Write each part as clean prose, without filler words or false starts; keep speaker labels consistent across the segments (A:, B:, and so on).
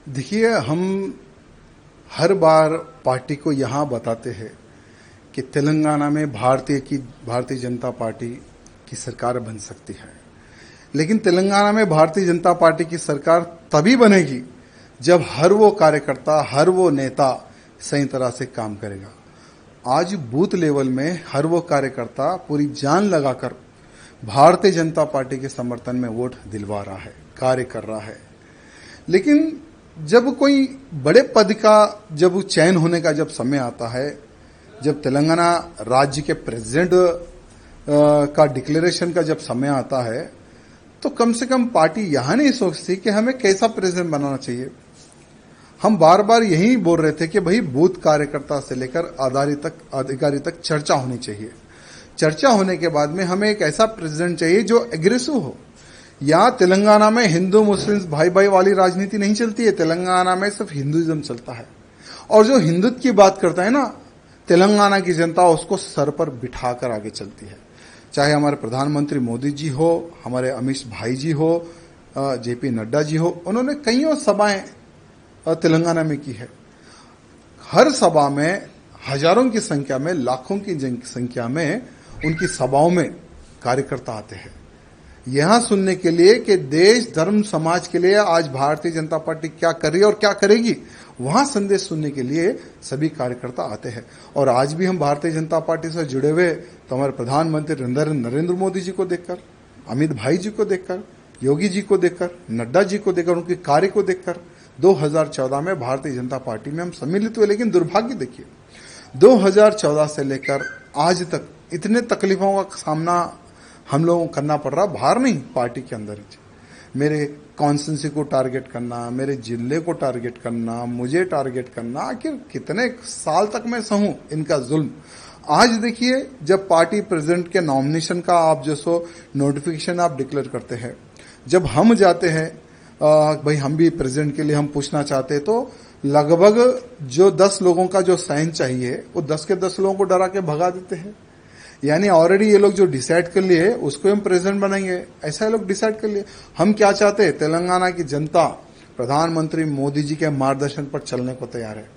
A: देखिए, हम हर बार पार्टी को यहाँ बताते हैं कि तेलंगाना में भारतीय जनता पार्टी की सरकार बन सकती है। लेकिन तेलंगाना में भारतीय जनता पार्टी की सरकार तभी बनेगी जब हर वो कार्यकर्ता, हर वो नेता सही तरह से काम करेगा। आज बूथ लेवल में हर वो कार्यकर्ता पूरी जान लगाकर भारतीय जनता पार्टी के समर्थन में वोट दिलवा रहा है, कार्य कर रहा है। लेकिन जब कोई बड़े पद का जब चयन होने का जब समय आता है, जब तेलंगाना राज्य के प्रेसिडेंट का डिक्लेरेशन का जब समय आता है, तो कम से कम पार्टी यहां नहीं सोचती कि हमें कैसा प्रेसिडेंट बनाना चाहिए। हम बार बार यही बोल रहे थे कि भाई बूथ कार्यकर्ता से लेकर अधिकारी तक चर्चा होनी चाहिए। चर्चा होने के बाद में हमें एक ऐसा प्रेसिडेंट चाहिए जो एग्रेसिव हो। यहाँ तेलंगाना में हिंदू मुस्लिम भाई भाई वाली राजनीति नहीं चलती है। तेलंगाना में सिर्फ हिंदुइज्म चलता है, और जो हिंदुत्व की बात करता है ना, तेलंगाना की जनता उसको सर पर बिठाकर आगे चलती है। चाहे हमारे प्रधानमंत्री मोदी जी हो, हमारे अमित भाई जी हो, जेपी नड्डा जी हो, उन्होंने कईयों सभाएं तेलंगाना में की है। हर सभा में हजारों की संख्या में, लाखों की संख्या में उनकी सभाओं में कार्यकर्ता आते हैं यहां सुनने के लिए कि देश धर्म समाज के लिए आज भारतीय जनता पार्टी क्या कर रही है और क्या करेगी। वहां संदेश सुनने के लिए सभी कार्यकर्ता आते हैं। और आज भी हम भारतीय जनता पार्टी से जुड़े हुए तो हमारे प्रधानमंत्री नरेंद्र मोदी जी को देखकर, अमित भाई जी को देखकर, योगी जी को देखकर, नड्डा जी को देखकर, उनके कार्य को देखकर 2014 में भारतीय जनता पार्टी में हम सम्मिलित हुए। लेकिन दुर्भाग्य देखिए, 2014 से लेकर आज तक इतने तकलीफों का सामना हम लोगों को करना पड़ रहा, बाहर नहीं, पार्टी के अंदर ही। मेरे कॉन्स्टिट्यूंसी को टारगेट करना, मेरे जिले को टारगेट करना, मुझे टारगेट करना, आखिर कितने साल तक मैं सहूं इनका जुल्म। आज देखिए, जब पार्टी प्रेसिडेंट के नॉमिनेशन का आप जो सो नोटिफिकेशन आप डिक्लेयर करते हैं, जब हम जाते हैं भाई हम भी प्रेसिडेंट के लिए हम पूछना चाहते हैं, तो लगभग जो 10 लोगों का जो साइन चाहिए वो 10 के 10 लोगों को डरा के भगा देते हैं। यानी ऑलरेडी ये लोग जो डिसाइड कर लिए उसको हम प्रेसिडेंट बनाएंगे, ऐसा ये लोग डिसाइड कर लिए। हम क्या चाहते हैं? तेलंगाना की जनता प्रधानमंत्री मोदी जी के मार्गदर्शन पर चलने को तैयार है,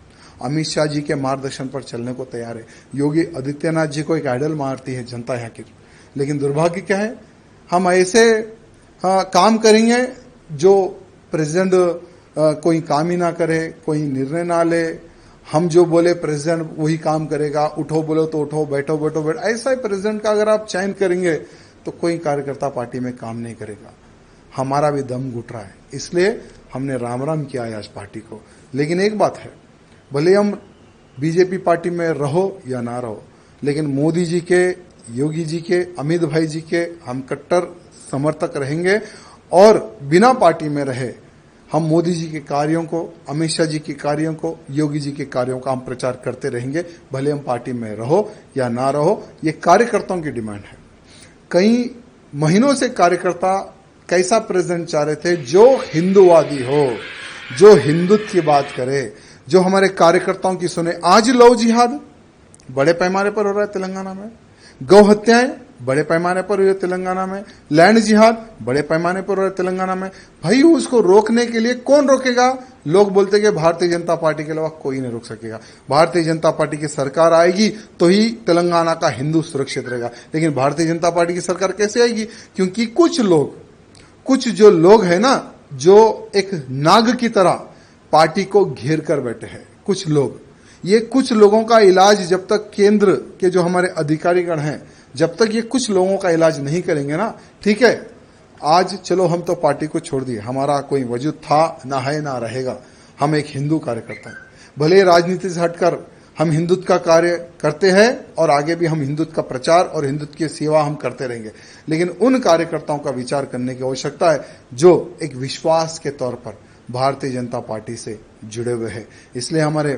A: अमित शाह जी के मार्गदर्शन पर चलने को तैयार है। योगी आदित्यनाथ जी को एक आइडल मारती है जनता यहाँ की। लेकिन दुर्भाग्य क्या है, हम ऐसे काम करेंगे जो प्रेसिडेंट कोई काम ही ना करे, कोई निर्णय ना ले। हम जो बोले प्रेसिडेंट वही काम करेगा, उठो बोलो तो उठो, बैठो बैठो बैठो, ऐसा ही प्रेसिडेंट का अगर आप चयन करेंगे तो कोई कार्यकर्ता पार्टी में काम नहीं करेगा। हमारा भी दम घुट रहा है, इसलिए हमने राम राम किया है आज पार्टी को। लेकिन एक बात है, भले हम बीजेपी पार्टी में रहो या ना रहो, लेकिन मोदी जी के, योगी जी के, अमित भाई जी के हम कट्टर समर्थक रहेंगे। और बिना पार्टी में रहे हम मोदी जी के कार्यों को, अमित शाह जी के कार्यों को, योगी जी के कार्यों का हम प्रचार करते रहेंगे, भले हम पार्टी में रहो या ना रहो। ये कार्यकर्ताओं की डिमांड है। कई महीनों से कार्यकर्ता कैसा प्रेसिडेंट चाह रहे थे जो हिंदूवादी हो, जो हिंदुत्व की बात करे, जो हमारे कार्यकर्ताओं की सुने। आज लव जिहाद बड़े पैमाने पर हो रहा है तेलंगाना में, गौ हत्याएं बड़े पैमाने पर हुई है तेलंगाना में, लैंड जिहाद बड़े पैमाने पर हो रहा है तेलंगाना में। भाई उसको रोकने के लिए कौन रोकेगा? लोग बोलते कि भारतीय जनता पार्टी के अलावा कोई नहीं रोक सकेगा। भारतीय जनता पार्टी की सरकार आएगी तो ही तेलंगाना का हिंदू सुरक्षित रहेगा। लेकिन भारतीय जनता पार्टी की सरकार कैसे आएगी? क्योंकि कुछ जो लोग है ना, जो एक नाग की तरह पार्टी को घेर कर बैठे हैं कुछ लोग। ये कुछ लोगों का इलाज जब तक केंद्र के जो हमारे अधिकारीगण हैं, जब तक ये कुछ लोगों का इलाज नहीं करेंगे ना, ठीक है, आज चलो हम तो पार्टी को छोड़ दिए, हमारा कोई वजूद था ना है ना रहेगा। हम एक हिंदू कार्यकर्ता हैं, भले राजनीति से हटकर हम हिंदुत्व का कार्य करते हैं और आगे भी हम हिंदुत्व का प्रचार और हिंदुत्व की सेवा हम करते रहेंगे। लेकिन उन कार्यकर्ताओं का विचार करने की आवश्यकता है जो एक विश्वास के तौर पर भारतीय जनता पार्टी से जुड़े हुए हैं। इसलिए हमारे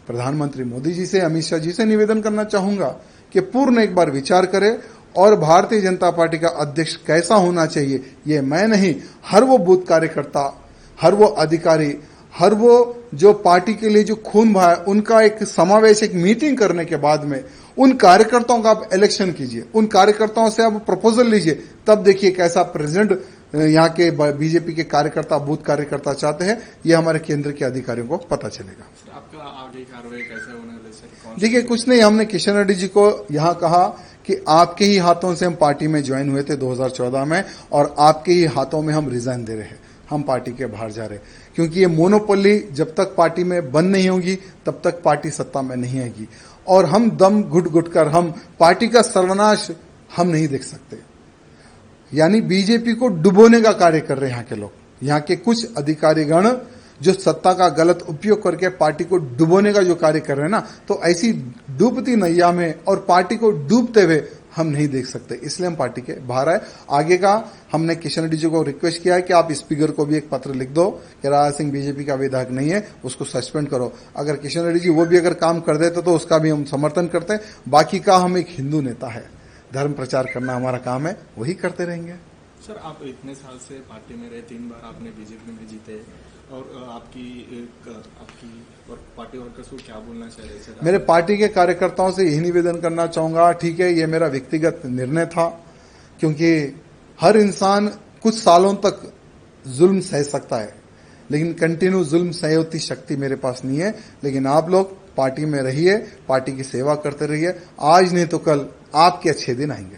A: प्रधानमंत्री मोदी जी से, अमित शाह जी से निवेदन करना चाहूंगा कि पूर्ण एक बार विचार करें और भारतीय जनता पार्टी का अध्यक्ष कैसा होना चाहिए, ये मैं नहीं, हर वो बूथ कार्यकर्ता, हर वो अधिकारी, हर वो जो पार्टी के लिए जो खून बहा है, उनका एक समावेश, एक मीटिंग करने के बाद में उन कार्यकर्ताओं का आप इलेक्शन कीजिए, उन कार्यकर्ताओं से आप प्रपोजल लीजिए, तब देखिए कैसा प्रेसिडेंट यहाँ के बीजेपी के कार्यकर्ता, बूथ कार्यकर्ता चाहते हैं, ये हमारे केंद्र के अधिकारियों को पता चलेगा।
B: सर, आपका आगे कार्रवाई कैसे होने वाली सर?
A: देखिए, कुछ नहीं, हमने किशन रेड्डी जी को यहाँ कहा कि आपके ही हाथों से हम पार्टी में ज्वाइन हुए थे 2014 में, और आपके ही हाथों में हम रिजाइन दे रहे हैं, हम पार्टी के बाहर जा रहे हैं, क्योंकि ये मोनोपोली जब तक पार्टी में बंद नहीं होगी तब तक पार्टी सत्ता में नहीं आएगी, और हम दम घुट घुट कर हम पार्टी का सर्वनाश हम नहीं देख सकते। यानी बीजेपी को डुबोने का कार्य कर रहे हैं यहाँ के लोग, यहाँ के कुछ अधिकारीगण जो सत्ता का गलत उपयोग करके पार्टी को डुबोने का जो कार्य कर रहे हैं ना, तो ऐसी डूबती नैया में और पार्टी को डूबते हुए हम नहीं देख सकते, इसलिए हम पार्टी के बाहर आए। आगे का हमने किशन रेड्डी जी को रिक्वेस्ट किया है कि आप स्पीकर को भी एक पत्र लिख दो कि राजा सिंह बीजेपी का विधायक नहीं है, उसको सस्पेंड करो। अगर किशन रेड्डी जी वो भी अगर काम कर देते तो उसका भी हम समर्थन करते हैं। बाकी का हम एक हिंदू नेता है, धर्म प्रचार करना हमारा काम है, वही करते रहेंगे।
B: सर, आप इतने साल से पार्टी में रहे, 3 बार आपने बीजेपी में जीते, और आपकी और पार्टी वर्कर्स को क्या बोलना चाह रहे हैं सर?
A: मेरे पार्टी के कार्यकर्ताओं से यही निवेदन करना चाहूंगा, ठीक है, ये मेरा व्यक्तिगत निर्णय था, क्योंकि हर इंसान कुछ सालों तक जुल्म सह सकता है, लेकिन कंटिन्यू जुल्म सहे उतनी शक्ति मेरे पास नहीं है। लेकिन आप लोग पार्टी में रहिए, पार्टी की सेवा करते रहिए, आज नहीं तो कल आपके अच्छे दिन आएंगे।